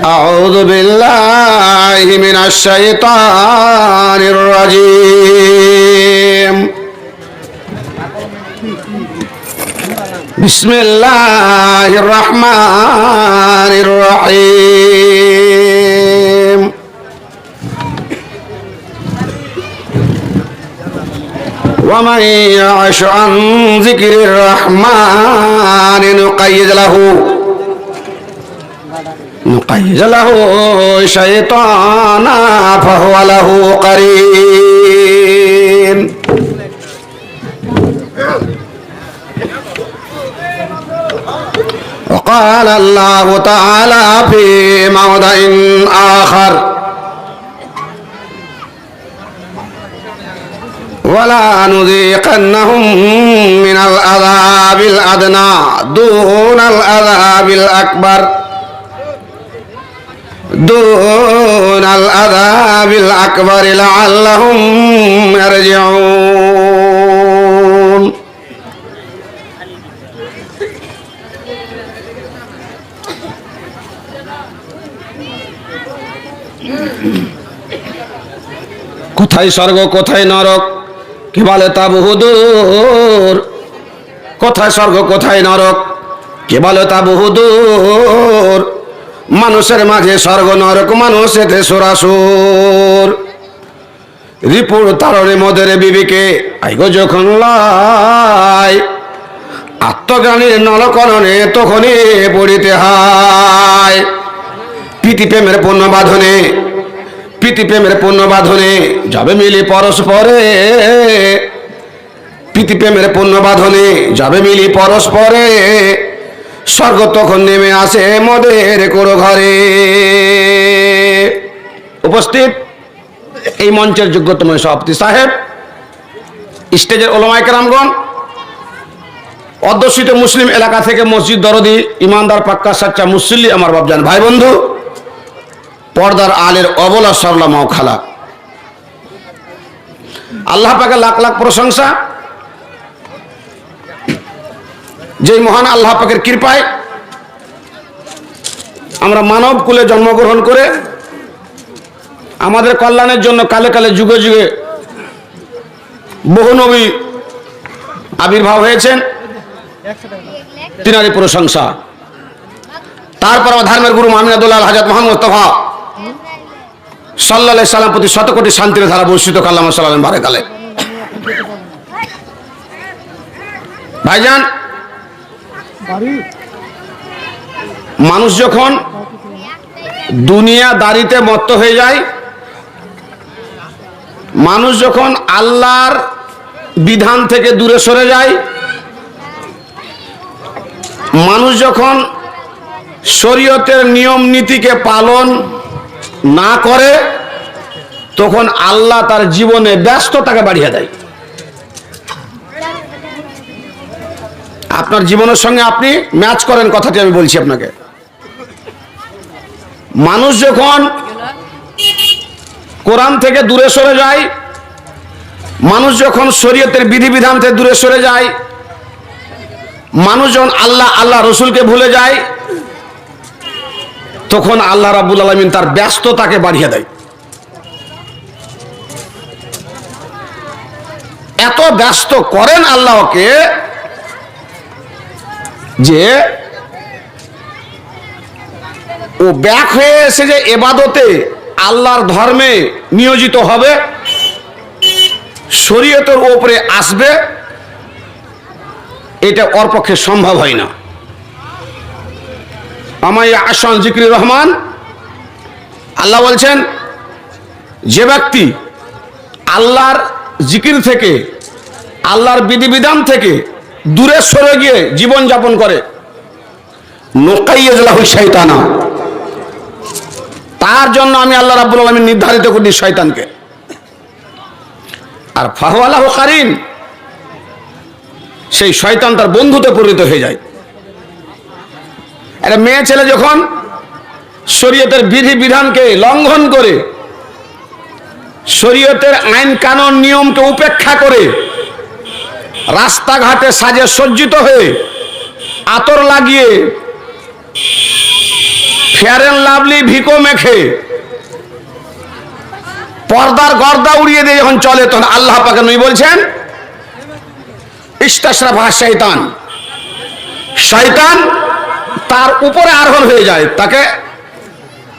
أعوذ بالله من الشيطان الرجيم. بسم الله الرحمن الرحيم. ومن يعش عن ذكر الرحمن نقيض له شيطانا فهو له قرين. وقال الله تعالى في موضع آخر: ولا نذيقنهم من العذاب الأدنى دون العذاب الأكبر لعلهم يرجعون. কোথায় স্বর্গ কোথায় নরক কি বলে তা বহুদূর। কোথায় স্বর্গ কোথায় নরক কি বলে তা বহুদূর। মানুষের মাঝে স্বর্গ নরক মানুষ এতে সুরাসুর। রিপুর তারণে মদের বিবিকে আইগো যখন লাই আত্মজ্ঞানীর নলকরণে তখনই পড়িতে হয়। প্রীতি প্রেমের পূর্ণ বাঁধনে যাবে মিলি পরস্পরে। প্রীতি প্রেমের পূর্ণ বাঁধনে যাবে মিলি পরস্পরে। স্বর্গ তখন নেমে আসে মদের কোড়ো ঘরে। উপস্থিত এই মঞ্চের যোগ্যতম সভাপতি সাহেব, স্টেজের ওলামায়ে কেরামগণ, অধ্যুষিত মুসলিম এলাকা থেকে মসজিদ দরদি ইমানদার পাক্কা সাচ্চা মুসল্লি আমার বাপজান ভাই বন্ধু, পর্দার আলের অবলা সরলা মাও খালা, আল্লাহ পাকের লাখ লাখ প্রশংসা যেই মহান আল্লাহ পাকের কৃপায় আমরা মানব কুলে জন্মগ্রহণ করে আমাদের কল্যাণের জন্য কালে কালে যুগে যুগে বহু নবী আবির্ভাব হয়েছেন, তিনারই প্রশংসা। তারপর আমার ধর্মের গুরু আমিনাতুল্লাহ হযরত মুহাম্মদ মুস্তাফা সাল্লাল্লাহু আলাইহি সাল্লাম প্রতি শত কোটি শান্তির ধারা বর্ষিত কাল্লামা সাল্লাম বারাকালে। ভাইজান, মানুষ যখন দুনিয়াদারিতে মত্ত হয়ে যায়, মানুষ যখন আল্লাহর বিধান থেকে দূরে সরে যায়, মানুষ যখন শরীয়তের নিয়ম নীতিকে পালন না করে, তখন আল্লাহ তার জীবনে ব্যস্ততাকে বাড়িয়ে দেয়। আপনার জীবনের সঙ্গে আপনি ম্যাচ করেন, কথাটি আমি বলছি আপনাকে। মানুষ যখন কোরআন থেকে দূরে সরে যায়, মানুষ যখন শরীয়তের বিধিবিধান থেকে দূরে সরে যায়, মানুষ যখন আল্লাহ রসুলকে ভুলে যায়, তখন আল্লাহ রাব্বুল আলামিন তার ব্যস্ততাকে বাড়িয়ে দেয়। এত ব্যস্ত করেন আল্লাহকে যে ও ব্যাক হয়ে এসে যে ইবাদতে আল্লাহর ধর্মে নিয়োজিত হবে, শরীয়তের উপরে আসবে, এটা ওর পক্ষে সম্ভব হয় না। আমায় আশান জিকির রহমান, আল্লাহ বলছেন যে ব্যক্তি আল্লাহর জিকির থেকে আল্লাহর বিধিবিধান থেকে দূরে সরে গিয়ে জীবন যাপন করে, নুকাইয়িজ লাহু শাইতানা, তার জন্য আমি আল্লাহ রাব্বুল আলামিন নির্ধারিত করি শয়তানকে। আর ফাহুয়া লাহু কারিন, সেই শয়তান তার বন্ধুতে পরিণত হয়ে যায়। একটা মেয়ে ছেলে যখন শরীয়তের বিধি বিধানকে লঙ্ঘন করে, শরীয়তের আইন কানুন নিয়মকে উপেক্ষা করে রাস্তাঘাটে সাজে সজ্জিত হয়ে আতর লাগিয়ে ফেয়ার এন্ড লাভলি ভিকো মেখে পর্দার গর্দা উড়িয়ে দিয়ে যখন চলে, তখন আল্লাহ পাক নবী বলছেন ইস্তাশরাফা শয়তান, শয়তান তার উপরে আরোহণ হয়ে যায়, তাকে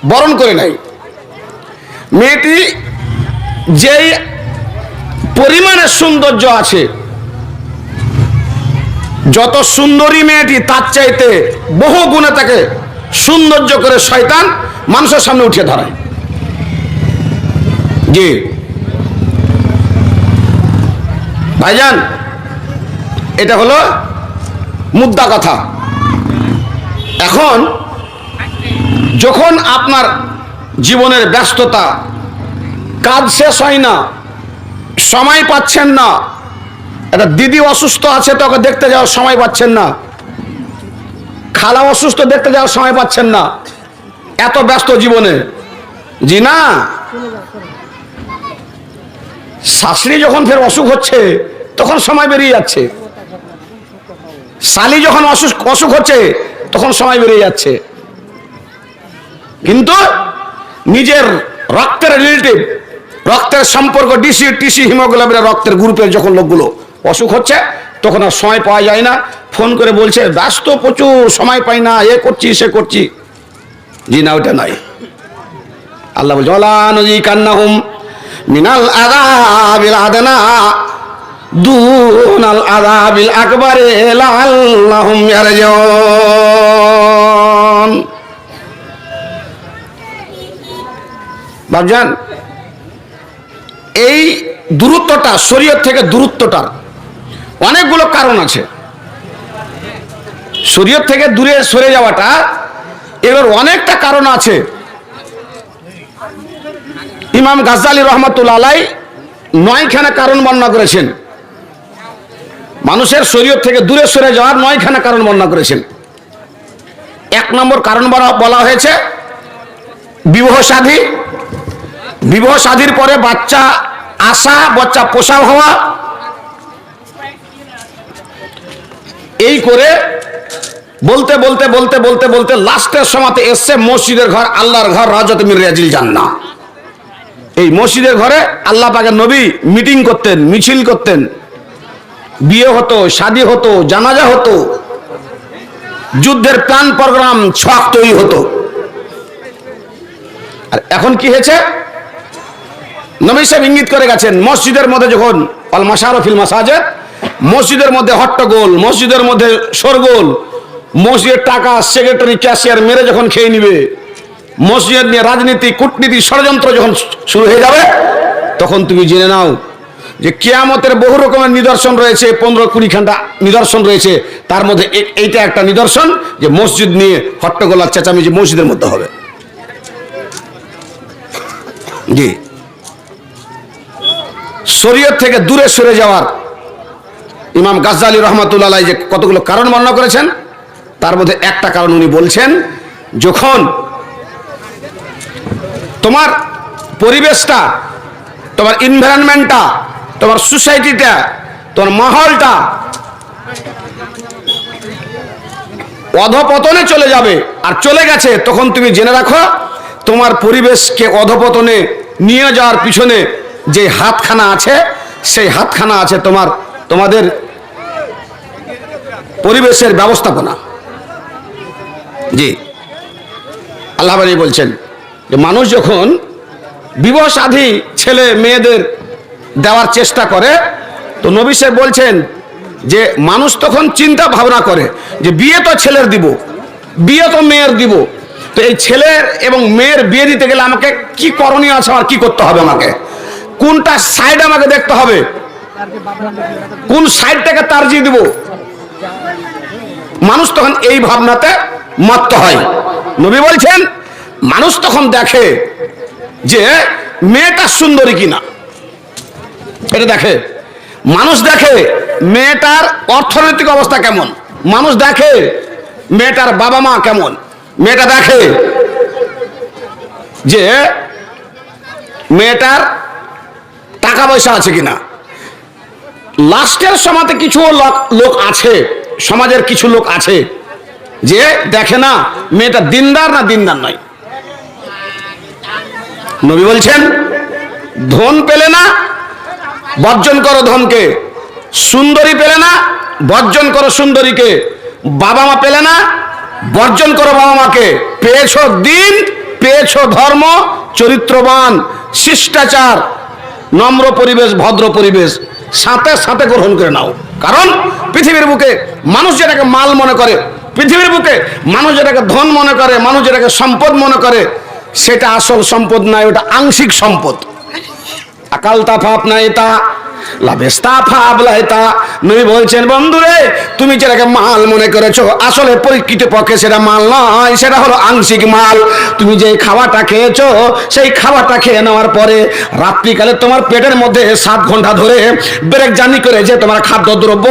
বরণ করে নেয়। মেয়েটি যেই পরিমাণে সৌন্দর্য আছে, যত সুন্দরী মেয়েটি তার চাইতে বহু গুণে তাকে সৌন্দর্য করে শয়তান মানুষের সামনে উঠিয়ে ধরায়। জি ভাইজান, এটা হলো মুদ্রা কথা। এখন যখন আপনার জীবনের ব্যস্ততা, কাজ শেষ হয় না, সময় পাচ্ছেন না, একটা দিদি অসুস্থ আছে তোকে দেখতে যাওয়ার সময় পাচ্ছেন না, খালা অসুস্থ দেখতে যাওয়ার সময় পাচ্ছেন না, এত ব্যস্ত জীবনে। জি না, শাশুড়ি যখন ফের অসুখ হচ্ছে তখন সময় বেরিয়ে যাচ্ছে, শালি যখন অসুখ হচ্ছে তখন সময় বেরিয়ে যাচ্ছে। কিন্তু নিজের রক্তের রিলেটিভ, রক্তের সম্পর্ক, ডিসি টিসি হিমোগ্লোবিনের রক্তের গ্রুপের যখন লোকগুলো অসুখ হচ্ছে তখন আর সময় পাওয়া যায় না, ফোন করে বলছে ব্যস্ত প্রচুর, সময় পাই না, এ করছি সে করছি। জি না, ওটা নাই। আল্লাহ বলছে ওয়ালা নুযিকান্নাহুম মিনাল আযাবিল আদনা দুনাল আযাবিল আকবারে লাআল্লাহুম ইয়ারজিউন। বাবজান, এই দূরত্বটা, শরীয়ত থেকে দূরত্বটার অনেকগুলো কারণ আছে। শরীয়ত থেকে দূরে সরে যাওয়াটা এর অনেকটা কারণ আছে। ইমাম গাজ্জালী রহমাতুল্লাহ আলাইহি 9খানা কারণ বর্ণনা করেছেন। মানুষের শরীয়ত থেকে দূরে সরে যাওয়ার 9খানা কারণ বর্ণনা করেছেন। 1 নম্বর কারণ বলা হয়েছে বিবাহ সাধী, বিবাহ সাধীর পরে বাচ্চা আসা, বাচ্চা প্রসব হওয়া, এই করে বলতে বলতে বলতে বলতে বলতে লাস্টের সময়তে এসছে মসজিদের ঘর, আল্লাহর ঘর, রাজাত মির রিয়াজিল জান্নাহ। এই মসজিদের ঘরে আল্লাহ পাকের নবী মিটিং করতেন, মিছিল করতেন, বিয়ে হতো, শাদী হতো, জানাজা হতো, যুদ্ধের প্ল্যান প্রোগ্রাম ছক তৈরি হতো। আর এখন কি হয়েছে? নবী সাহেব ইঙ্গিত করে গেছেন, মসজিদের মধ্যে যখন আল মাশারু ফিল মাসাজিদ, মসজিদের মধ্যে হট্টগোল, মসজিদের মধ্যে শোরগোল, মসজিদের টাকা সেক্রেটারি ক্যাশিয়ার মেরে যখন খেয়ে নিবে, মসজিদ নিয়ে রাজনীতি, কূটনীতি, ষড়যন্ত্র যখন শুরু হয়ে যাবে, তখন তুমি জেনে নাও যে কিয়ামতের বহু রকমের নিদর্শন রয়েছে, 15-20 খানা নিদর্শন রয়েছে। তার মধ্যে এইটা একটা নিদর্শন যে মসজিদ নিয়ে হট্টগোল আর চেঁচামেচি মসজিদের মধ্যে হবে। জি, শরীয়ত থেকে দূরে সরে যাওয়ার ইমাম গাজ্জালী রহমাতুল্লাহ আলাইহি যে কতগুলো কারণ বর্ণনা করেছেন, তার মধ্যে একটা কারণ উনি বলছেন, যখন তোমার পরিবেশটা, তোমার এনভায়রনমেন্টটা, তোমার সোসাইটিটা, তোমার মাহলটা অধপতনে চলে যাবে আর চলে গেছে, তখন তুমি জেনে রাখো তোমার পরিবেশকে অধপতনে নিয়ে যাওয়ার পিছনে যে হাতখানা আছে, সেই হাতখানা আছে তোমাদের পরিবেশের ব্যবস্থাপনা। জি, আল্লাহ পাক বলছেন যে মানুষ যখন বিবাহ সাধী ছেলে মেয়েদের দেওয়ার চেষ্টা করে, তো নবী সাহেব বলছেন যে মানুষ তখন চিন্তা ভাবনা করে যে বিয়ে তো ছেলের দিব, বিয়ে তো মেয়ের দিব, তো এই ছেলের এবং মেয়ের বিয়ে দিতে গেলে আমাকে কি করণীয় আছে, আমার কি করতে হবে, আমাকে কোনটা সাইড আমাকে দেখতে হবে, কোন সাইডটাকে তারজিহ দিব। মানুষ তখন এই ভাবনাতে মত্ত হয়। নবী বলছেন মানুষ তখন দেখে যে মেয়েটা সুন্দরী কিনা, এটা দেখে। মানুষ দেখে মেয়েটার অর্থনৈতিক অবস্থা কেমন, মানুষ দেখে মেয়েটার বাবা মা কেমন, মেয়েটা দেখে যে মেয়েটার টাকা পয়সা আছে কিনা। লাস্টের সমাজে কিছু লোক আছে, সমাজের কিছু লোক আছে যে দেখে না মেয়েটা দিনদার না দিনদার নয়। নবী বলছেন ধন পেলে না বর্জন করো ধনকে, সুন্দরী পেলে না বর্জন করো সুন্দরীকে, বাবা মা পেলে না বর্জন করো বাবা মাকে, পেয়েছো দিন, পেয়েছো ধর্ম, চরিত্রবান, শিষ্টাচার, নম্র পরিবেশ, ভদ্র পরিবেশ, সাথে সাথে গ্রহণ করে নাও। কারণ পৃথিবীর বুকে মানুষ যেটাকে মাল মনে করে, পৃথিবীর বুকে মানুষ যেটাকে ধন মনে করে, মানুষ যেটাকে সম্পদ মনে করে, সেটা আসল সম্পদ নয়, ওটা আংশিক সম্পদ। আকাল তাফাপ নাই তা লাভেস্তা ফাবলাইতা। নবী বলছেন বন্ধুরে, তুমি যেটাকে মাল মনে করেছো আসলে প্রকৃতপক্ষে সেটা মাল নয়, সেটা হলো আংশিক মাল। তুমি যে খাওয়াটা খেয়েছো সেই খাওয়াটা খেয়ে নেওয়ার পরে রাত্রিকালে তোমার পেটের মধ্যে 7 ঘন্টা ধরে ব্রেক জার্নি করে যে তোমার খাদ্যদ্রব্য,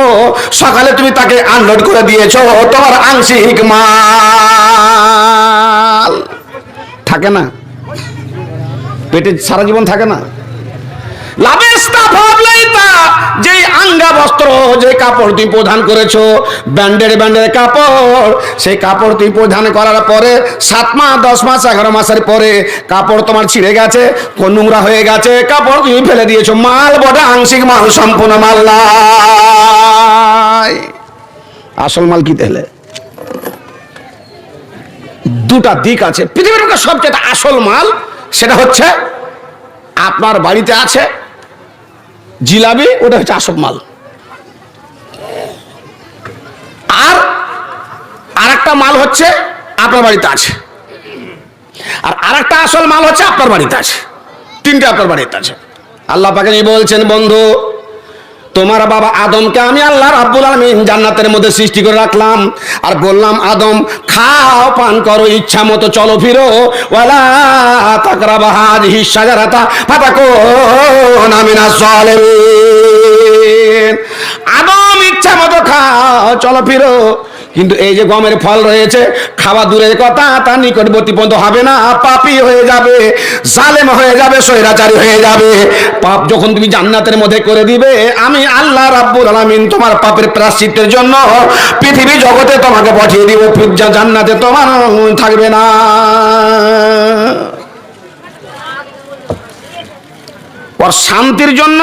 সকালে তুমি তাকে আনলোড করে দিয়েছো, তোমার আংশিক মাল থাকে না, পেটে সারা জীবন থাকে না। যে আঙ্গা বস্ত্র, যে কাপড় তুমি প্রধান করেছো, ব্যান্ডেড কাপড়, সেই কাপড় তুমি প্রধান করার পরে 7 মাস 10 মাস 11 মাসের পরে কাপড় তোমার ছিঁড়ে গেছে, নোংরা হয়ে গেছে, কাপড় তুমি ফেলে দিয়েছো, মাল বটে আংশিক মাল, সম্পূর্ণ মাল নাই। আসল মাল কি তাহলে? দুটা দিক আছে পৃথিবীর সবচেয়ে আসল মাল, সেটা হচ্ছে আপনার বাড়িতে আছে জিলাপি, ওটা হচ্ছে আসল মাল। আর আরেকটা মাল হচ্ছে আপনার বাড়িতে আছে, আর আরেকটা আসল মাল হচ্ছে আপনার বাড়িতে আছে। তিনটে আপনার বাড়িতে আছে। আল্লাহ পাক বলছেন বন্ধু, তোমার বাবা আদমকে আমি আল্লাহ রাব্বুল আলামিন জান্নাতের মধ্যে সৃষ্টি করে রাখলাম, আর বললাম আদম খাও পান করো, ইচ্ছা মতো চলো ফিরো, ওয়ালা তাকরাবা হাযিহি শাজারাতা ফাতাকুনা মিনাজ জালিমিন। আদম ইচ্ছা মতো খাও, চলো ফিরো, কিন্তু এই যে গমের ফল রয়েছে, খাওয়া দূরের কথা, তার নিকটবর্তী পর্যন্ত হবে না, পাপী হয়ে যাবে, জালেম হয়ে যাবে, স্বৈরাচারী হয়ে যাবে। পাপ যখন তুমি জান্নাতের মধ্যে করে দিবে, আমি আল্লাহ রাব্বুল আলামিন তোমার পাপের প্রায়শ্চিত্তের জন্য পৃথিবী জগতে তোমাকে পাঠিয়ে দিব, জান্নাতে তোমার থাকবে না। ওর শান্তির জন্য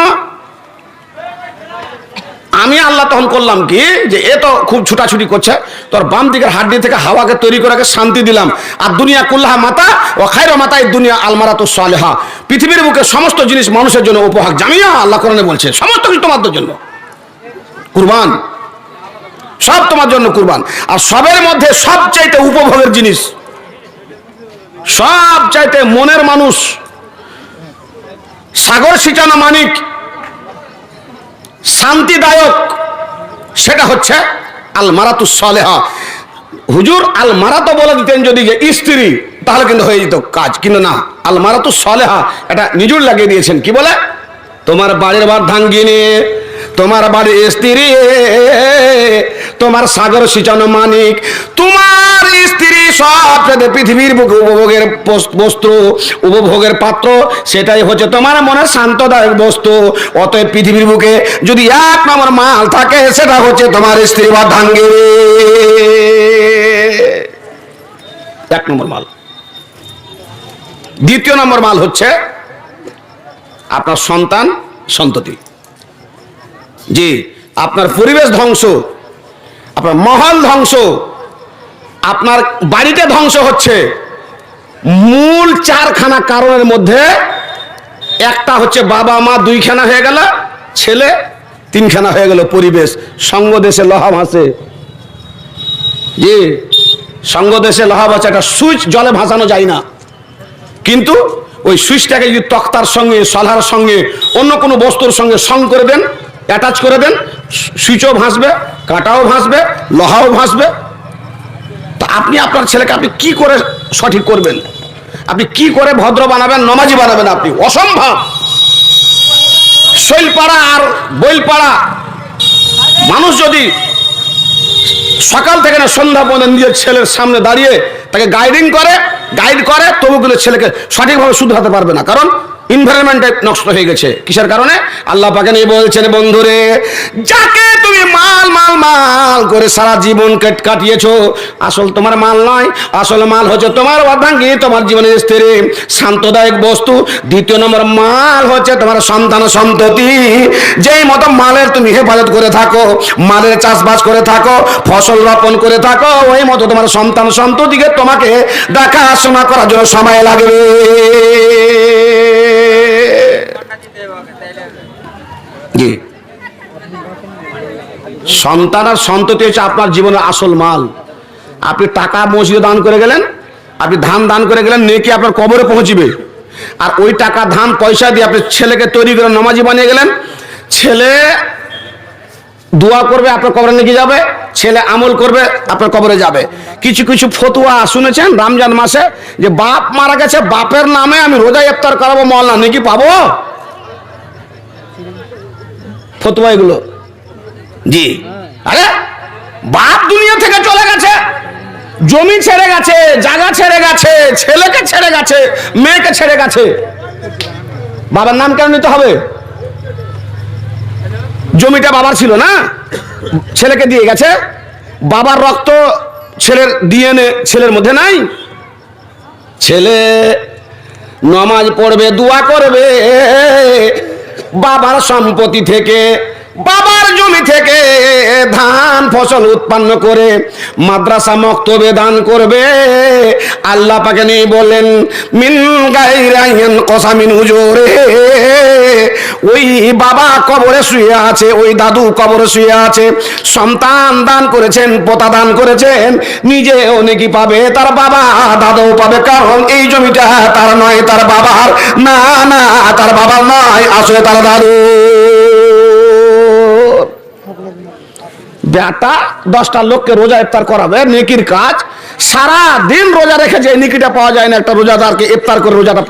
আমি আল্লাহ তখন করলাম কি, যে এ তো খুব ছুটাছুটি করছে, তোর বাম দিকের হাড্ডি থেকে হাওয়াকে তৈরি করে শান্তি দিলাম। আর দুনিয়া কুল্লাহা মাতা ও খায়রু মাতাই দুনিয়া আলমারাতুস সালেহা, পৃথিবীর বুকে সমস্ত জিনিস মানুষের জন্য উপহার। জামিয়া আল্লাহ কোরআনে বলছে সমস্ত কিছু তোমাদের জন্য কুরবান, সব তোমার জন্য কুরবান। আর সবের মধ্যে সবচাইতে উপভোগের জিনিস, সবচাইতে মনের মানুষ, সাগর সিঁচানো মানিক, শান্তিদায়ক, সেটা হচ্ছে আল মারাতুস সালেহা। হুজুর আল মারাতো বলে দিতেন যদি যে স্ত্রী, তাহলে কিন্তু হয়ে যেত কাজ, কিন্তু না, আল মারাতুস সালেহা এটা নিজুর লাগিয়ে দিয়েছেন। কি বলে? তোমার বাড়ির বার্ধাঙ্গিনী, তোমার বাড়ির স্ত্রী, তোমার সাগর সিঁচানো মানিক, তোমার স্ত্রী সবচেয়ে পৃথিবীর বুকে উপভোগের বস্তু, উপভোগের পাত্র, সেটাই হচ্ছে তোমার মনে শান্তদায়ক বস্তু। অতএব পৃথিবীর বুকে যদি 1 নম্বর মাল থাকে, সেটা হচ্ছে তোমার স্ত্রী বার্ধাঙ্গিনী, 1 নম্বর মাল। 2য় নম্বর মাল হচ্ছে আপনার সন্তান সন্ততি। জি, আপনার পরিবেশ ধ্বংস, আপনার মহল ধ্বংস, আপনার বাড়িতে ধ্বংস হচ্ছে। মূল 4খানা কারণের মধ্যে একটা হচ্ছে বাবা মা 2খানা হয়ে গেল, ছেলে 3খানা হয়ে গেল পরিবেশ। সঙ্গ দেশে লোহা ভাসে, জি, সঙ্গ দেশে লোহা ভাসে। একটা সুইচ জলে ভাসানো যায় না, কিন্তু ওই সুইচটাকে যদি তক্তার সঙ্গে, সলার সঙ্গে, অন্য কোনো বস্তুর সঙ্গে সং করে দেন, অ্যাটাচ করে দেন, সুইচও ভাসবে, কাঁটাও ভাসবে, লোহাও ভাসবে। তা আপনি আপনার ছেলেকে আপনি কি করে সঠিক করবেন? আপনি কি করে ভদ্র বানাবেন, নমাজি বানাবেন? আপনি অসম্ভব। শৈলপাড়া আর বৈলপাড়া মানুষ যদি সকাল থেকে না সন্ধ্যা পর্যন্ত নিজের ছেলের সামনে দাঁড়িয়ে তাকে গাইড করে, তবু কিন্তু ছেলেকে সঠিকভাবে শুধরাতে পারবে না। কারণ এনভায়রনমেন্ট নষ্ট হয়ে গেছে। কিসের কারণে? আল্লাহ পাকে নিয়ে বলছেন, বন্ধুরে, যাকে তুমি মাল মাল মাল করে সারা জীবন কাটিয়েছো, আসল তোমার মাল নয়, আসল মাল হচ্ছে তোমার অর্ধাঙ্গী, তোমার জীবনের স্ত্রী, শান্তদায়ক বস্তু। দ্বিতীয় নম্বর মাল হচ্ছে তোমার সন্তান সন্ততি। যেই মতো মালের তুমি হেফাজত করে থাকো, মালের চাষবাস করে থাকো, ফসল রোপণ করে থাকো, ওই মতো তোমার সন্তান সন্ততিকে তোমাকে দেখাশোনা করার জন্য সময় লাগবে। জি, সন্তান আর সন্ততি হচ্ছে আপনার জীবনের আসল মাল। আপনি টাকা মসজিদে দান করে গেলেন, আপনি ধান দান করে গেলেন, নেকি আপনার কবরে পৌঁছিবে। আর ওই টাকা ধান পয়সা দিয়ে আপনি ছেলেকে তৈরি করে নামাজি বানিয়ে গেলেন, ছেলে দোয়া করবে, আপনার কবরে নেকি যাবে, ছেলে আমল করবে, আপনার কবরে যাবে। কিছু কিছু ফতুয়া শুনেছেন রমজান মাসে, যে বাপ মারা গেছে, বাপের নামে আমি রোজা ইফতার করাবো, মওলানা নেকি পাবো। ফতুয়া এগুলো। জি, আরে বাপ দুনিয়া থেকে চলে গেছে, জমি ছেড়ে গেছে, জায়গা ছেড়ে গেছে, ছেলেকে ছেড়ে গেছে, মেয়েকে ছেড়ে গেছে, বাবার নাম কেন নিতে হবে? জমিটা বাবার ছিল না, ছেলেকে দিয়ে গেছে। বাবার রক্ত ছেলের ডিএনএ ছেলের মধ্যে নাই। ছেলে নামাজ পড়বে, দোয়া করবে, বাবার সম্পত্তি থেকে, বাবার জমি থেকে ধান ফসল উৎপন্ন করে মাদ্রাসা মক্তবে দান করবে। আল্লাহ পাকে নিয়ে বলেন, মিন গায়রিন কসামিন হুজুরে, ওই বাবা কবরে শুয়ে আছে, ওই দাদু কবরে শুয়ে আছে, সন্তান দান করেছেন, পোতা দান করেছেন, নিজেও নেকি পাবে, তার বাবা দাদাও পাবে। কারণ এই জমিটা তার নয়, তার বাবার। না না, তার বাবার নয়, আসলে তার দাদু। বেটা 10টা লোককে রোজা ইফতার করাবে, নেকির কাজ। সারা দিন রোজা রেখে যে নেকিটা পাওয়া যায় না, একটা রোজাদারকে ইফতার করে রোজাটা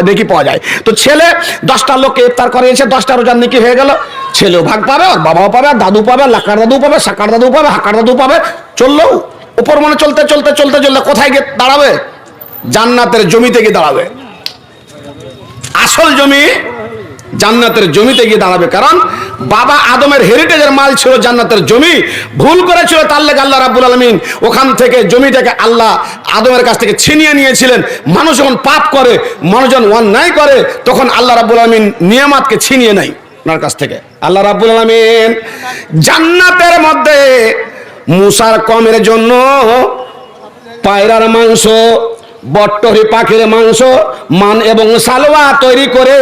নেকি পাওয়া যায়। তো ছেলে 10টা লোককে ইফতার করিয়েছে, 10টা রোজার নেকি হয়ে গেল। ছেলেও ভাগ পাবে, আর বাবাও পাবে, দাদু পাবে, লাকার দাদু পাবে, সাকার দাদু পাবে, হাকার দাদু পাবে। চললো উপর মনে চলতে চলতে চলতে চলতে কোথায় গিয়ে দাঁড়াবে? জান্নাতের জমিতে গিয়ে দাঁড়াবে। আসল জমি জান্নাতের জমিতে গিয়ে দাঁড়াবে। কারণ বাবা আদমের হেরিটেজের মাল ছিল জান্নাতের জমি, ভুল করেছিল, তার লেগে আল্লাহ রাব্বুল আলামিন ওখান থেকে জমিটাকে আল্লাহ আদমের কাছ থেকে ছিনিয়ে নিয়েছিলেন। মানুষ যখন পাপ করে, মানুষ যখন অন্যায় করে, তখন আল্লাহ রাব্বুল আলামিন নিয়ামতকে ছিনিয়ে নেয় ওনার কাছ থেকে। আল্লাহ রাব্বুল আলামিন জান্নাতের মধ্যে মুসার কমের জন্য পায়রার মাংস, বট্টরি পাখির মাংস, মান এবং সালোয়া তৈরি করে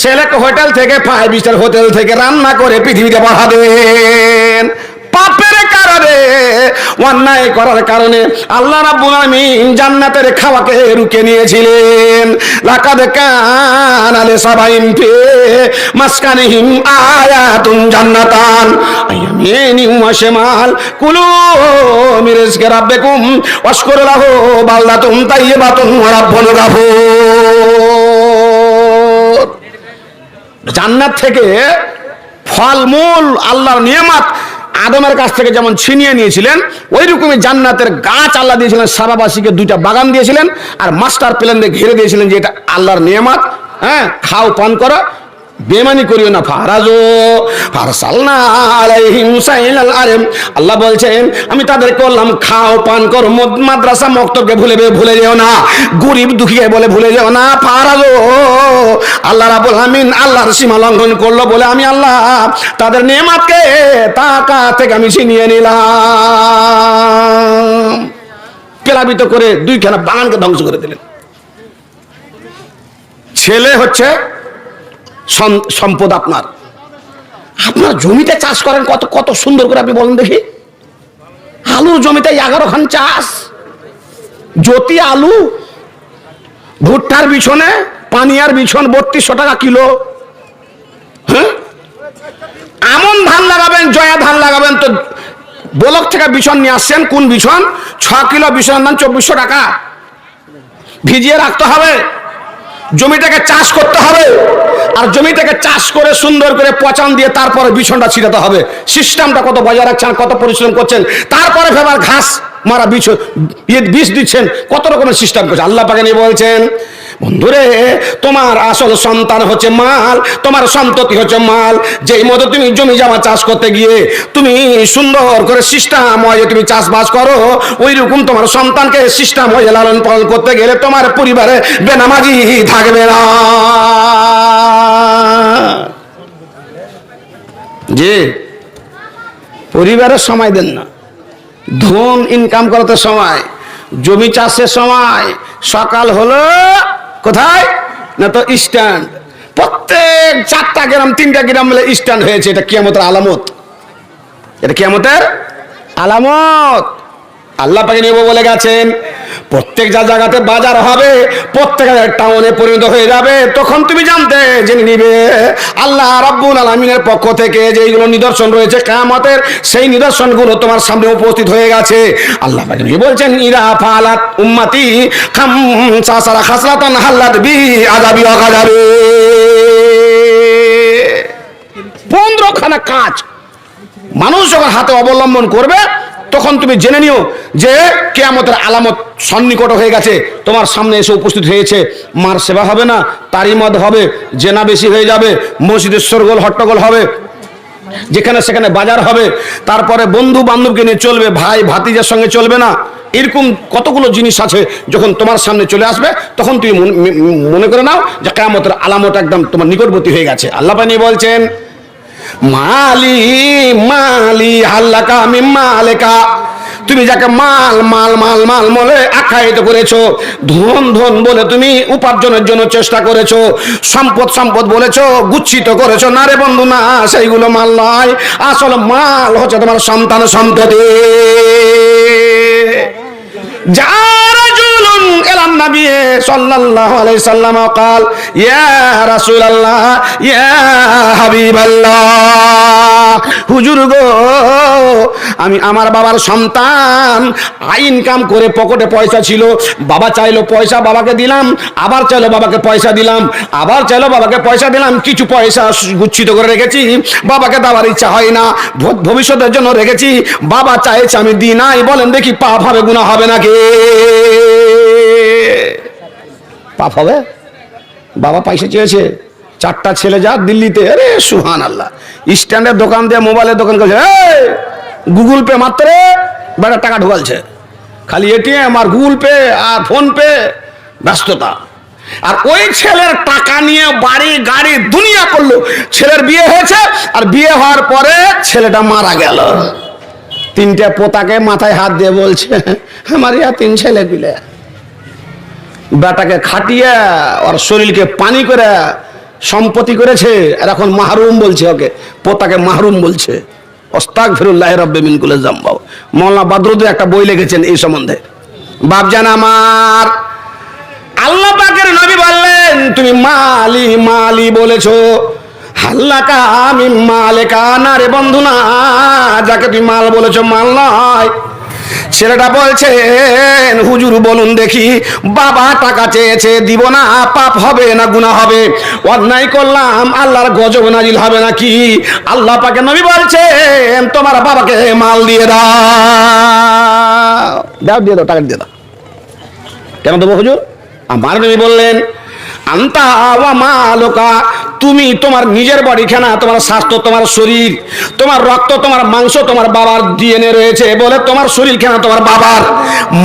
সেলেক্ট হোটেল থেকে, 5 স্টার হোটেল থেকে রান্না করে পৃথিবীতে পাঠাবেন। পাপের কারণে, অন্যায় করার কারণে আল্লাহ রাব্বুল আলামিন জান্নাতের খাওয়াকে রুকে নিয়েছিলেন। লাকাদ কানা লিসাবাইন ফি মাসকানিহিম আয়াতুন জান্নাতান আইয়ামিন ওয়া শিমাল কুলু মিন রিজকি রাব্বিকুম ওয়াশকুরু লাহু বালদাতুন তাইয়্যিবাতুন ওয়া রাব্বুন গাফুর। জান্নাত থেকে ফলমূল, আল্লাহর নিয়ামত আদমের কাছ থেকে যেমন ছিনিয়ে নিয়েছিলেন, ওই রকমই জান্নাতের গাছ আল্লাহ দিয়েছিলেন, সারাবাসীকে 2টা বাগান দিয়েছিলেন, আর মাস্টার প্ল্যান দিয়ে ঘিরে দিয়েছিলেন যে এটা আল্লাহর নিয়ামত, হ্যাঁ, খাও পান করো, বেমানি করিও না। ফারসালনা আলাইহিম সাইলাল আরিম, আল্লাহ বলছেন আমি তাদের করলাম খাও পান করো, মাদ্রাসা মক্তবকে ভুলে যেও না, গরিব দুঃখীকে বলে ভুলে যেও না। ফারাজো, আল্লাহ রাব্বুল আলামিন আল্লাহর সীমা লঙ্ঘন করলো বলে আমি আল্লাহ তাদের নেয়ামতকে টাকা থেকে আমি ছিনিয়ে নিলাম, প্লাবিত করে 2খানা বাগানকে ধ্বংস করে দিলেন। ছেলে হচ্ছে সম্পদ আপনার। আপনার জমিতে চাষ করেন কত কত সুন্দর করে, আপনি বলেন দেখি। আলুর জমিতে 11 খান চাষ, জ্যোতি আলু, ভুট্টার বিছনে, পানিয়ার বিছন 3200 টাকা কিলো। হ্যাঁ, আমন ধান লাগাবেন, জয়া ধান লাগাবেন, তো ব্লক থেকে বিছন নিয়ে আসছেন। কোন বিছন? 6 কিলো বিছনের দাম 2400 টাকা। ভিজিয়ে রাখতে হবে, জমিটাকে চাষ করতে হবে, আর জমিটাকে চাষ করে সুন্দর করে পচান দিয়ে তারপরে বিছনটা ছিটাতে হবে। সিস্টেমটা কত বজায় রাখছেন, কত পরিশ্রম করছেন, তারপরে ফেবার ঘাস মারা বিষ দিচ্ছেন, কত রকমের সিস্টেম করছে। আল্লাহ পাকে নিয়ে বলছেন বন্ধুরে, তোমার আসল সন্তান হচ্ছে মাল, তোমার সন্ততি হচ্ছে মাল। যেই মতো তুমি জমি জমা চাষ করতে গিয়ে তুমি সুন্দর করে সিস্টেম হয়ে তুমি চাষবাস করো, ওই রকম তোমার সন্তানকে সিস্টেম হয়ে লালন পালন করতে গেলে তোমার পরিবারে বেনামাজি থাকবে না। যে পরিবারের সময় দেন না, ধন ইনকাম করতে সময়, জমি চাষের সময়, সকাল হলো কোথায় না তো স্ট্যান্ড, প্রত্যেক 4টা গ্রাম 3টা গ্রাম মিলে স্ট্যান্ড হয়েছে। এটা কিয়ামতের আলামত, এটা কিয়ামতের আলামত। আল্লাহ পাক নিয়ে বলে গেছেন প্রত্যেক জায়গাতে বাজার হবে, প্রত্যেক টাউনে পরিণত হয়ে যাবে, তখন তুমি জানতে জেনে নিবে আল্লাহ রাব্বুল আলামিনের পক্ষ থেকে যেগুলো নিদর্শন রয়েছে কিয়ামতের, সেই নিদর্শনগুলো তোমার সামনে উপস্থিত হয়ে গেছে। আল্লাহ পাক নিয়ে বলছেন ইরা ফালাত উম্মতি খামসাসারা খাসরাতান হাল্লাত বি আযাবি ওয়া গাযাবি। 15খানা কাজ মানুষ যখন হাতে অবলম্বন করবে তখন তুমি জেনে নিও যে কিয়ামতের আলামত সন্নিকট হয়ে গেছে, তোমার সামনে এসে উপস্থিত হয়েছে। মার সেবা হবে না, তারই মদ হবে, জেনা বেশি হয়ে যাবে, মসজিদের শোরগোল হট্টগোল হবে, যেখানে সেখানে বাজার হবে, তারপরে বন্ধু বান্ধবকে নিয়ে চলবে, ভাই ভাতিজার সঙ্গে চলবে না। এরকম কতগুলো জিনিস আছে, যখন তোমার সামনে চলে আসবে তখন তুমি মনে করে নাও যে কিয়ামতের আলামত একদম তোমার নিকটবর্তী হয়ে গেছে। আল্লাহ পাক বলছেন মালি মালি হাল্লাকা মিম্মা আলাকা, তুমি যাকে মাল মাল মাল মাল বলে আখ্যায়িত করেছো, ধন ধন বলে তুমি উপার্জনের জন্য চেষ্টা করেছো, সম্পদ সম্পদ বলেছো, গুচ্ছিত করেছো, না রে বন্ধু না, সেইগুলো মাল নয়। আসল মাল হচ্ছে তোমার সন্তান সন্ততি। যারা জুলুন এলাম নবী সাল্লাল্লাহু আলাইহি সাল্লাম قال ইয়া রাসূলুল্লাহ ইয়া হাবিবাল্লাহ, হুজুর গো আমি আমার বাবার সন্তান, ইনকাম করে পকেটে পয়সা ছিল, বাবা চাইলো পয়সা বাবাকে দিলাম, আবার চাইলো বাবাকে পয়সা দিলাম, আবার চাইলো বাবাকে পয়সা দিলাম, কিছু পয়সা গুচ্ছিত করে রেখেছি, বাবাকে দেওয়ার ইচ্ছা হয় না, ভবিষ্যতের জন্য রেখেছি, বাবা চাইছে আমি দিই নাই, বলেন দেখি পাপ হবে গুনাহ হবে নাকি? পাপ হবে? বাবা পয়সা চেয়েছে, 4টা ছেলে যা দিল্লিতে, আরে সুবহানাল্লাহ, স্ট্যান্ডের দোকান দিয়ে মোবাইলের দোকান করছে, গুগল পে মাত্র বেটা টাকা ঢোকালছে, খালি এটিএম আর গুগল পে আর ফোন পে, ব্যস্ততা। আর ওই ছেলের টাকা নিয়ে বাড়ি গাড়ি দুনিয়া করলো, ছেলের বিয়ে হয়েছে, আর বিয়ে হওয়ার পরে ছেলেটা মারা গেল। 3টে পোতাকে মাথায় হাত দিয়ে বলছে আমার ইয়া 3 ছেলে পিলে, বেটাকে খাটিয়ে ওর শরীরকে পানি করে সম্পত্তি করেছে, আর এখন মাহরুম বলছে, ওকে পোতাকে মাহরুম বলছে। আস্তাগফিরুল্লাহ রাব্বি মিন কুল্লি যামব। মাওলানা বদরুদ্দীন একটা বই লিখেছেন এই সম্বন্ধে। বাপজান আমার, আল্লাহ পাকের নবী বললেন তুমি মালি মালি বলেছো, হাল্লাকা মিম্মা আলাকা, না রে বন্ধু না, যাকে তুমি মাল বলেছো মাল নয়। ছেলেটা বলছেন হুজুর বলুন দেখি, বাবা টাকা চেয়েছে দিব না, পাপ হবে না গুনাহ হবে? অন্যায় করলাম আল্লাহর গজব নাজিল হবে নাকি? আল্লাহ পাকের নবী বলছেন তোমার বাবাকে মাল দিয়ে দাও, দাও দিয়ে দাও, টাকা দিয়ে দাও। কেন দেবো হুজুর? আমার নবী বললেন আন্তা ওয়া মালুকা, তুমি তোমার নিজের বডি খানা, তোমার স্বাস্থ্য, তোমার শরীর, তোমার রক্ত, তোমার মাংস তোমার বাবার ডিএনএ রয়েছে বলে তোমার শরীর খানা তোমার বাবার।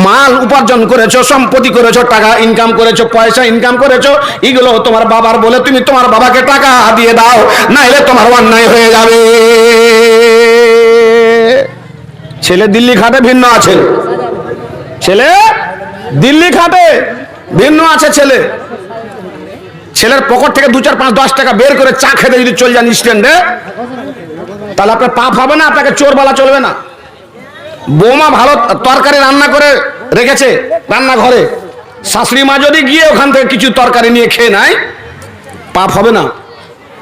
মাল উপার্জন করেছো, সম্পত্তি করেছো, টাকা ইনকাম করেছো, পয়সা ইনকাম করেছো, এগুলো তোমার বাবার বলে তুমি তোমার বাবাকে টাকা দিয়ে দাও, নাইলে তোমার অন্যায় হয়ে যাবে। ছেলে দিল্লি খাটে ভিন্ন আছে, ছেলে দিল্লি খাটে ভিন্ন আছে। ছেলের পকেট থেকে 2, 4, 5, 10 টাকা বের করে চা খেতে যদি চলে যান স্ট্যান্ডে, তাহলে আপনার পাপ হবে না, আপনাকে চোর বলা চলবে না। বৌমা ভালো তরকারি রান্না করে রেখেছে রান্নাঘরে, শাশুড়ি মা যদি গিয়ে ওখান থেকে কিছু তরকারি নিয়ে খেয়ে নেয়, পাপ হবে না,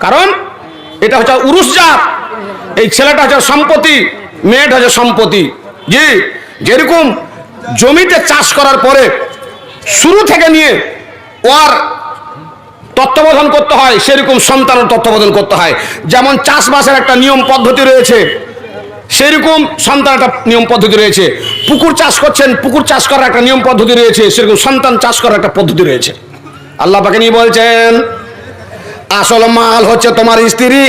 কারণ এটা হচ্ছে উরুস জাত। এই ছেলেটা হচ্ছে সম্পত্তি, মেয়েটা হচ্ছে সম্পত্তি। জি, যেরকম জমিতে চাষ করার পরে শুরু থেকে নিয়ে ওর তত্ত্বাবধান করতে হয়, সেরকম সন্তানের তত্ত্বাবধান করতে হয়। যেমন চাষবাসের একটা নিয়ম পদ্ধতি রয়েছে, সেরকম সন্তান একটা নিয়ম পদ্ধতি রয়েছে। পুকুর চাষ করছেন, পুকুর চাষ করার একটা নিয়ম পদ্ধতি রয়েছে, সেরকম সন্তান চাষ করার একটা পদ্ধতি রয়েছে। আল্লাহ পাকে নিয়ে বলছেন আসল মাল হচ্ছে তোমার স্ত্রী,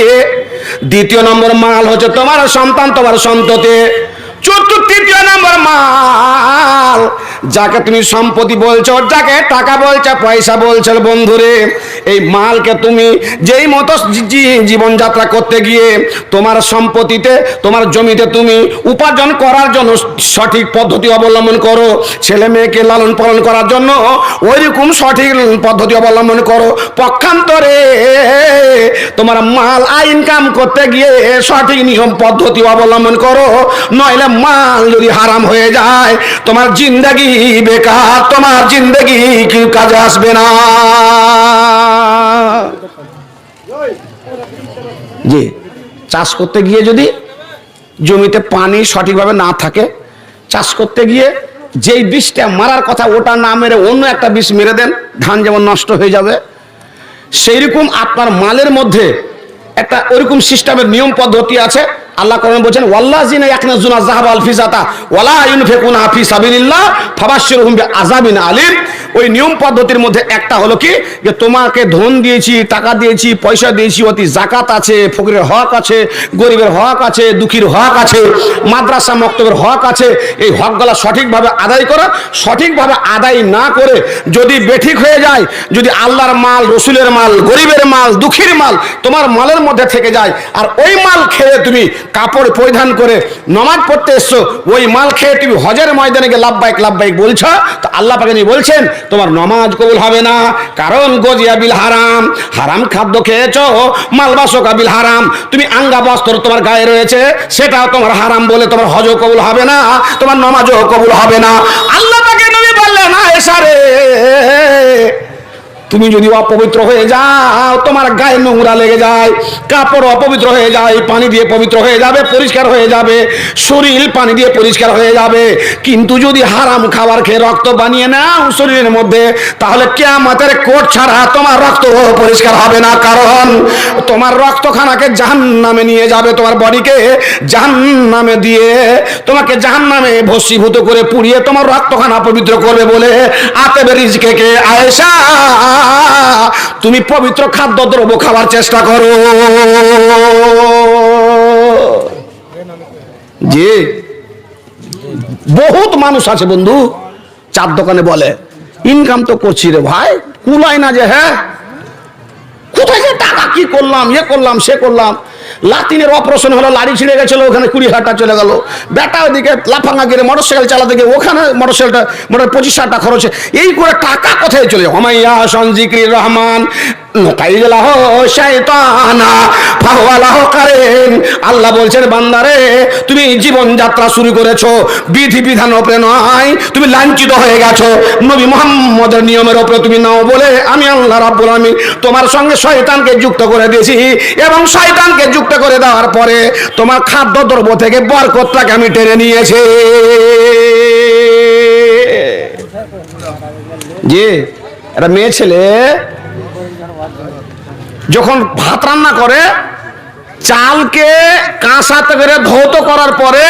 দ্বিতীয় নম্বর মাল হচ্ছে তোমার সন্তান, তোমার সন্ততি, তৃতীয় নম্বর মাল যাকে তুমি সম্পত্তি বলছো, যাকে টাকা বলছো, পয়সা বলছো, বন্ধুরে এই মালকে তুমি যেই মতো জীবনযাত্রা করতে গিয়ে তোমার সম্পত্তিতে, তোমার জমিতে তুমি উপার্জন করার জন্য সঠিক পদ্ধতি অবলম্বন করো, ছেলে মেয়েকে লালন পালন করার জন্য ওইরকম সঠিক পদ্ধতি অবলম্বন করো, পক্ষান্তরে তোমার মাল ইনকাম করতে গিয়ে সঠিক নিয়ম পদ্ধতি অবলম্বন করো, নইলে মাল যদি হারাম হয়ে যায় তোমার জিন্দেগি বেকার, তোমার জিন্দেগি কি কাজে আসবে না। জি, চাষ করতে গিয়ে যদি জমিতে পানি সঠিকভাবে না থাকে, চাষ করতে গিয়ে যেই বিষটা মারার কথা ওটা না মেরে অন্য একটা বিষ মেরে দেন, ধান যেমন নষ্ট হয়ে যাবে, সেইরকম আপনার মালের মধ্যে একটা ওইরকম সিস্টেমের নিয়ম পদ্ধতি আছে। আল্লাহ কোরআনে বলেন ওয়াল্লাযিনা ইয়াকনাজুনা যাহাবা ওয়াল ফিজাতা ওয়ালা ইউনফিকুনা ফি সাবিলিল্লাহ ফাবাশশিরহুম বিআযাবিন আলিম। ওই নিয়ম পদ্ধতির মধ্যে একটা হলো কি, যে তোমাকে ধন দিয়েছি, টাকা দিয়েছি, পয়সা দিয়েছি, অতি জাকাত আছে, ফকিরের হক আছে, গরিবের হক আছে, দুঃখীর হক আছে, মাদ্রাসা মক্তবের হক আছে। এই হকগুলো সঠিকভাবে আদায় করা, সঠিকভাবে আদায় না করে যদি বেঠিক হয়ে যায়, যদি আল্লাহর মাল, রসুলের মাল, গরিবের মাল, দুঃখীর মাল তোমার মালের মধ্যে থেকে যায়, আর ওই মাল খেয়ে তুমি কাপড় পরিধান করে নামাজ পড়তে এসছো, ওই মাল খেয়ে তুমি হজের ময়দানে গিয়ে লাব্বাইক লাব্বাইক বলছো, তো আল্লাহ পাক বলছেন তোমার নামাজ কবুল হবে না। কারণ গজিয়া বিল হারাম, হারাম খাদ্য খেয়েছো, মালবাসকা বিল হারাম, তুমি আঙ্গা বস্ত্র তোমার গায়ে রয়েছে, সেটাও তোমার হারাম বলে তোমার হজও কবুল হবে না, তোমার নামাজও কবুল হবে না। আল্লাহ পাক নবী বললেন আয়েশা রে, তুমি যদি অপবিত্র হয়ে যাও, তোমার গায়ে নোংরা লেগে যায়, কাপড় অপবিত্র হয়ে যায়, পানি দিয়ে পবিত্র হয়ে যাবে, পরিষ্কার হয়ে যাবে, শরীর পানি দিয়ে পরিষ্কার হয়ে যাবে। কিন্তু যদি হারাম খাবার খেয়ে রক্ত বানিয়ে নাও শরীরের মধ্যে, তাহলে কিয়ামতের কোট ছাড়া তোমার রক্ত পরিষ্কার হবে না। কারণ তোমার রক্তখানাকে জাহান্নামে নিয়ে যাবে, তোমার বডিকে জাহান্নামে দিয়ে তোমাকে জাহান্নামে ভস্মীভূত করে পুড়িয়ে তোমার রক্তখানা পবিত্র করবে বলে আতেবে রিজকে কে আয়েশা তুমি পবিত্র খাদ্য দ্রব্য খাওয়ার চেষ্টা করো। জি, বহুত মানুষ আছে বন্ধু, চার দোকানে বলে ইনকাম তো করছি রে ভাই, কুলাই না যে, হ্যাঁ কোথায় যে টাকা কি করলাম, এ করলাম, সে করলাম, লাতিনের অপারেশন হলো, লাড়ি ছিঁড়ে গেছিল, ওখানে 20,000 চলে গেল, বেটা ওদিকে লাফাঙ্গা গিয়ে মোটরসাইকেল চালাতে গিয়ে ওখানে মোটরসাইকেলটা 25,000 খরচ, এই করে টাকা কোথায় চলে যায়। হুমাইয়া সনজিক্রির রহমান আল্লাহ বলছেন বান্দারে, তুমি জীবন যাত্রা শুরু করেছো বিধি বিধান ওপরে নয়, তুমি লাঞ্ছিত হয়ে গেছো, নবী মুহাম্মদের নিয়মের ওপরে তুমি নাও বলে আমি আল্লাহ রাব্বুল আমিন তোমার সঙ্গে শয়তানকে যুক্ত করে দিয়েছি, এবং শয়তানকে যুক্ত করে দেওয়ার পরে তোমার খাদ্য দ্রব্য থেকে বরকতটাকে আমি টেনে নিয়েছি। জি, একটা মেয়ে ছেলে যখন ভাত রান্না করে, চালকে কাঁসাতে করে ধৌত করার পরে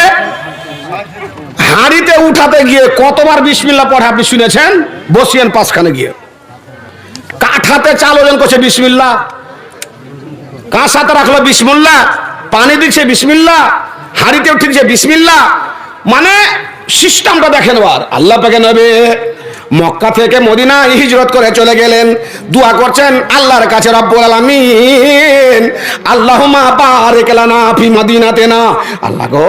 হাঁড়িতে উঠাতে গিয়ে কতবার বিসমিল্লাহ পড়ে আপনি শুনেছেন? বসিয়েন পাঁচখানে গিয়ে, কাঠাতে চাল ওজন করছে বিসমিল্লাহ, কাঁসাতে রাখলো বিসমিল্লাহ, পানি দিচ্ছে বিসমিল্লাহ, হাঁড়িতে উঠেছে বিসমিল্লাহ, মানে সিস্টেমটা দেখেন। আল্লাহ পাকে নবী মক্কা থেকে মদিনা হিজরত করে চলে গেলেন, দোয়া করছেন আল্লাহর কাছে রব্বুল আলামিন, আল্লাহুম্মা বারিক লানা ফি মাদিনাতিনা, আল্লাহ গো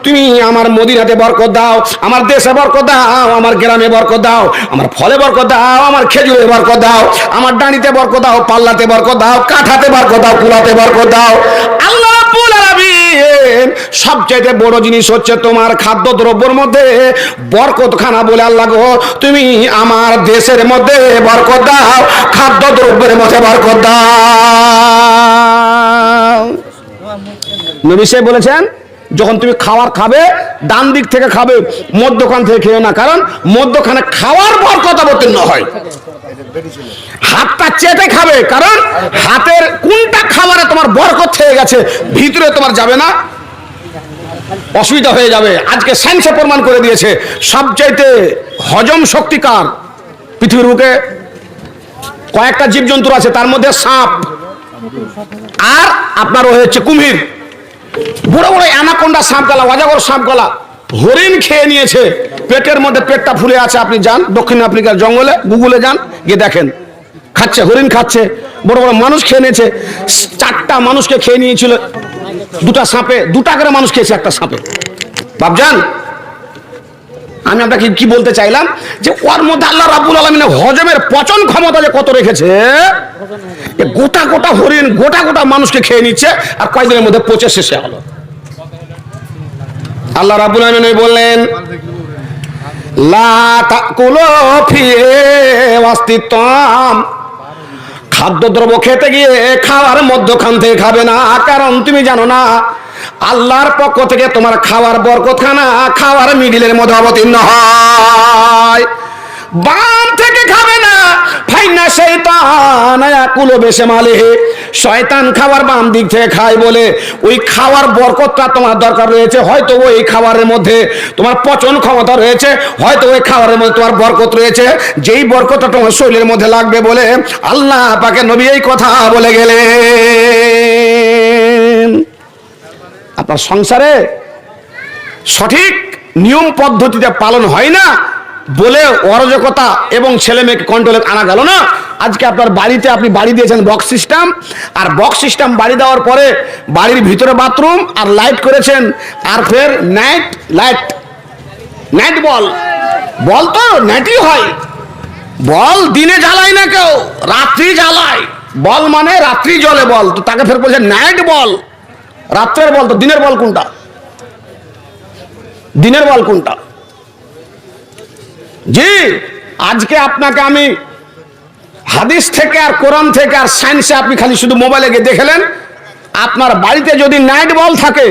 তুমি আমার মদিনাতে বরকত দাও, আমার দেশে বরকত দাও, আমার গ্রামে বরকত দাও, আমার ফলে বরকত দাও, আমার খেজুরে বরকত দাও, আমার ডাঁড়িতে বরকত দাও, পাল্লাতে বরকত দাও, কাঠাতে বরকত দাও, কুলাতে বরকত দাও। আল্লাহ রাব্বুল আলামিন সবচেয়ে বড় জিনিস হচ্ছে তোমার খাদ্য দ্রব্যের মধ্যে বরকত খানা বলে আল্লাহ গো তুমি আমার দেশের মধ্যে বরকত দাও, খাদ্য দ্রব্যের মধ্যে বরকত দাও। নবী সাহেব বলেছেন যখন তুমি খাবার খাবে ডান দিক থেকে খাবে, মধ্যখান থেকে খেও না, কারণ মধ্যখানে খাওয়ার বরকত অবতীর্ণ হয়। হাতটা চেটে খাবে, কারণ হাতের কোনটা খাবারে তোমার বরকত থেকে গেছে ভিতরে তোমার যাবে না, অসুবিধা হয়ে যাবে। আজকে সায়েন্সে প্রমাণ করে দিয়েছে সবচাইতে হজম শক্তিকার পৃথিবীর বুকে কয়েকটা জীবজন্তু আছে, তার মধ্যে সাপ আর আপনার হচ্ছে কুমির, বড় বড় অ্যানাকোন্ডা সাপ গলা, অজগর সাপ গলা হরিণ খেয়ে নিয়েছে, পেটের মধ্যে পেটটা ফুলে আছে। আপনি যান দক্ষিণ আফ্রিকার জঙ্গলে, গুগলে যান, গিয়ে দেখেন খাচ্ছে, হরিণ খাচ্ছে, বড় বড় মানুষ খেয়ে নিয়েছে। 4টা মানুষকে খেয়ে নিয়েছিল, 2টা সাপে, 2টা করে মানুষ খেয়েছে একটা সাপে। ভাবজান, আমি আপনাকে কি বলতে চাইলাম যে ওর মধ্যে আল্লাহ রাব্বুল আলামিনের হজমের পচন ক্ষমতা যে কত রেখেছে, গোটা গোটা হরিণ গোটা গোটা মানুষকে খেয়ে নিচ্ছে, আর কয়েকদিনের মধ্যে পচে শেষে হলো। আল্লাহ রাব্বুল আলামিন বললেন, লা তাকুলু ফি ওয়াসতিতাম, খাদ্যদ্রব্য খেতে গিয়ে খাওয়ার মধ্যখান থেকে খাবে না, কারণ তুমি জানো না আল্লাহর পক্ষ থেকে তোমার খাওয়ার বরকতখানা খাওয়ার মিডিলের মধ্যে অবতীর্ণ হয়। বাম থেকে খাবে না, ফাইনা শাইতান ইয়াকুলু বিশমালিহি, শয়তান খাবার বাম দিক থেকে খায় বলে ওই খাওয়ার বরকতটা তোমার দরকার রয়েছে। হয়তো ওই খাবারের মধ্যে তোমার পচন ক্ষমতা রয়েছে, হয়তো ওই খাবারের মধ্যে তোমার বরকত রয়েছে, যেই বরকতটা তোমার শরীরের মধ্যে লাগবে বলে আল্লাহ পাকের নবী এই কথা বলে গেলেন। আপনার সংসারে সঠিক নিয়ম পদ্ধতিতে পালন হয় না বলে অরাজকতা এবং ছেলে মেয়েকে কন্ট্রোলে আনা গেল না। আজকে আপনার বাড়িতে আপনি বাড়ি দিয়েছেন বক্স সিস্টেম, আর বক্স সিস্টেম বাড়ি দেওয়ার পরে বাড়ির ভিতরে বাথরুম আর লাইট করেছেন, আর ফের নাইট লাইট, নাইট বল, বল তো নাইটই হয়, বল দিনে জ্বালায় না কেউ, রাত্রি জ্বালায়। বল মানে রাত্রি জ্বলে বল, তো তাকে ফের বলছে নাইট বল। রাত্রের বল তো দিনের বল কোনটা? দিনের বল কোনটা? জি, আজকে আপনাকে আমি হাদিস থেকে আর কোরআন থেকে আর সায়েন্সে আপনি খালি শুধু মোবাইলে গিয়ে দেখলেন, আপনার বাড়িতে যদি নাইট বল থাকে,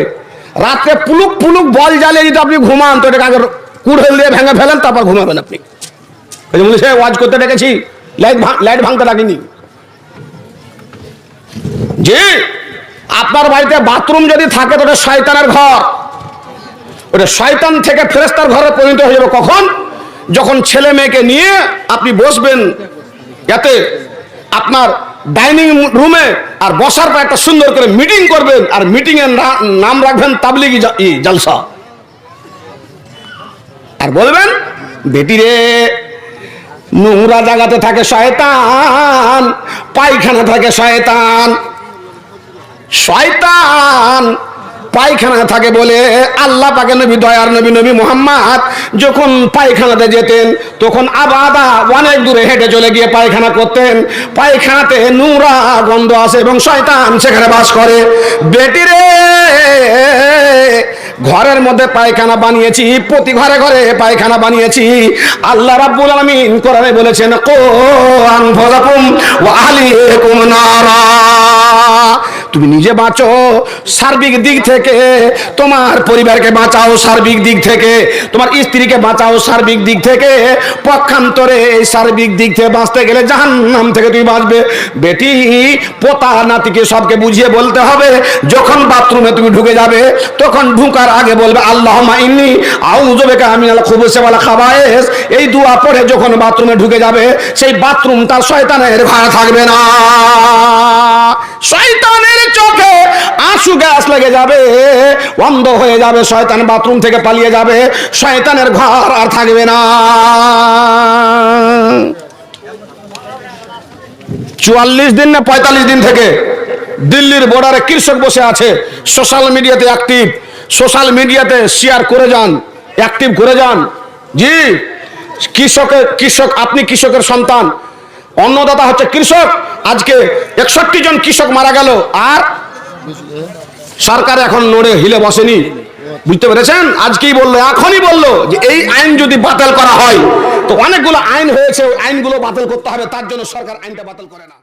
রাত্রে পুলুক পুলুক বল জ্বালিয়ে যদি আপনি ঘুমান, তো এটাকে আগে কুড়েল দিয়ে ভেঙে ফেলেন, তারপর ঘুমাবেন আপনি। সে ওয়াজ করতে ডেকেছি, লাইট ভাঙতে লাগেনি। জি, আপনার বাড়িতে বাথরুম যদি থাকে তো ওটা শয়তানের ঘর, ওটা শয়তান থেকে ফেরেশতার ঘরে পরিণত হয়ে যাবে। কখন? যখন ছেলে মেয়েকে নিয়ে আপনি বসবেন, যাতে আপনার ডাইনিং রুমে আর বসার পর একটা সুন্দর করে মিটিং করবেন, আর মিটিং এর নাম রাখবেন তাবলিগি জলসা, আর বলবেন বেটিরে নোংরা জায়গাতে থাকে শয়তান, পায়খানা থাকে শয়তান, শয়তান পায়খানা থাকে বলে আল্লাহ পাকের নবী, দয়ার নবী নবী মুহাম্মদ যখন পায়খানাতে যেতেন তখন আবাদা অনেক দূরে হেঁটে চলে গিয়ে পায়খানা করতেন। পায়খানাতে নোংরা গন্ধ আসে এবং শয়তান সেখানে বাস করে। বেটিরে ঘরের মধ্যে পায়খানা বানিয়েছি, প্রতি ঘরে ঘরে পায়খানা বানিয়েছি। আল্লাহ রাব্বুল আলামিন কোরআনে বলেছেন, কো আনফুসাকুম ওয়া আহলিকুম নারা, তুমি নিজে বাঁচো সার্বিক দিক থেকে, তোমার পরিবারকে বাঁচাও সার্বিক দিক থেকে, তোমার স্ত্রীকে বাঁচাও সার্বিক দিক থেকে। পক্ষান্তরে এই সার্বিক দিক থেকে বাঁচতে গেলে জাহান্নাম থেকে তুমি বাঁচবে। বেটি পোতা নাতিকে সবকে বুঝিয়ে বলতে হবে, যখন বাথরুমে তুমি ঢুকে যাবে তখন ঢুকার আগে বলবে আল্লাহুম্মা ইন্নী আউযু বিকা মিনাল খুবুসি ওয়াল খাবায়েস। এই দোয়া পড়ে যখন বাথরুমে ঢুকে যাবে, সেই বাথরুম তার শয়তানের ঘর থাকবে না। শয়তানের চোখে আঁসু গ্যাস লেগে যাবে, অন্ধ হয়ে যাবে, শয়তান বাথরুম থেকে পালিয়ে যাবে, শয়তানের ঘর আর থাকবে না। 44 দিন না 45 দিন থেকে দিল্লির বর্ডারে কৃষক বসে আছে, সোশ্যাল মিডিয়াতে অ্যাক্টিভ, সোশ্যাল মিডিয়াতে শেয়ার করে যান, অ্যাক্টিভ করে যান। জি, কৃষক, আপনি কৃষকের সন্তান, অন্নদাতা হচ্ছে কৃষক। আজকে 61 জন কৃষক মারা গেল, আর সরকার এখন নড়ে হিলে বসেনি। বুঝতে পেরেছেন? আজকেই বললো, এখনই বললো যে এই আইন যদি বাতিল করা হয়, তো অনেকগুলো আইন হয়েছে, ওই আইনগুলো বাতিল করতে হবে, তার জন্য সরকার আইনটা বাতিল করে না।